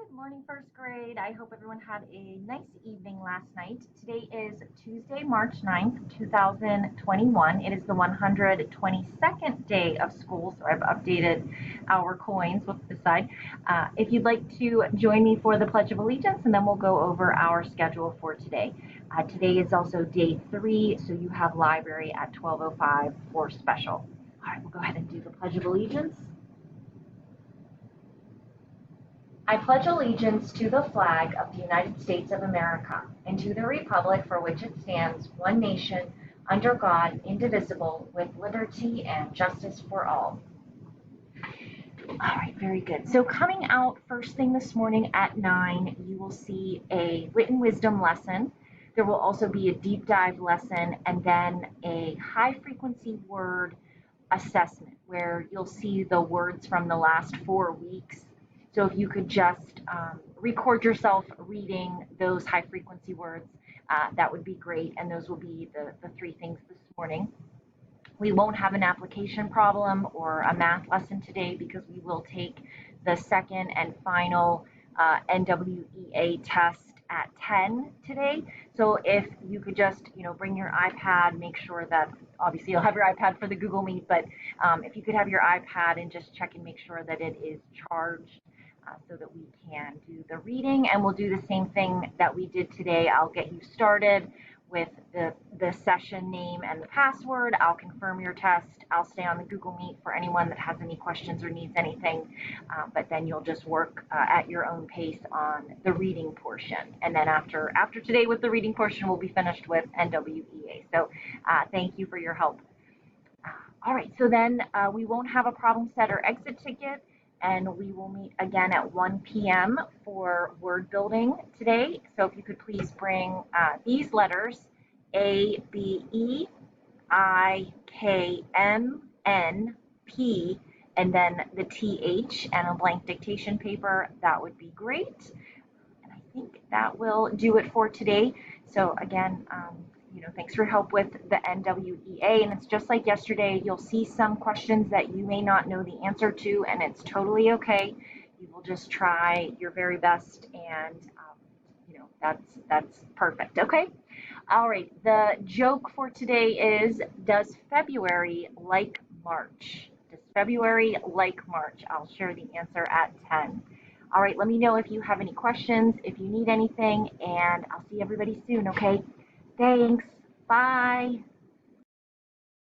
Good morning, first grade. I hope everyone had a nice evening last night. Today is Tuesday, March 9th, 2021. It is the 122nd day of school, so I've updated our coins with the side. If you'd like to join me for the Pledge of Allegiance, and then we'll go over our schedule for today. Today is also day 3, so you have library at 12:05 for special. All right, we'll go ahead and do the Pledge of Allegiance. I pledge allegiance to the flag of the United States of America and to the republic for which it stands, one nation, under God, indivisible, with liberty and justice for all. All right, very good. So coming out first thing this morning at 9, you will see a written wisdom lesson. There will also be a deep dive lesson and then a high frequency word assessment where you'll see the words from the last 4 weeks. So if you could just record yourself reading those high frequency words, that would be great. And those will be the 3 things this morning. We won't have an application problem or a math lesson today because we will take the second and final NWEA test at 10 today. So if you could just, bring your iPad, make sure that obviously you'll have your iPad for the Google Meet, but if you could have your iPad and just check and make sure that it is charged so that we can do the reading. And we'll do the same thing that we did today. I'll get you started with the session name and the password. I'll confirm your test. I'll stay on the Google Meet for anyone that has any questions or needs anything, but then you'll just work at your own pace on the reading portion. And then after today with the reading portion, we'll be finished with NWEA. So thank you for your help. All right, so then we won't have a problem set or exit ticket, and we will meet again at 1 p.m. for word building today. So if you could please bring these letters, A, B, E, I, K, M, N, P, and then the TH and a blank dictation paper, that would be great. And I think that will do it for today. So again, thanks for your help with the NWEA. And it's just like yesterday, you'll see some questions that you may not know the answer to, and it's totally okay. You will just try your very best, and that's perfect. Okay. All right. The joke for today is: does February like March? Does February like March? I'll share the answer at 10. All right. Let me know if you have any questions, if you need anything, and I'll see everybody soon. Okay. Thanks. Bye.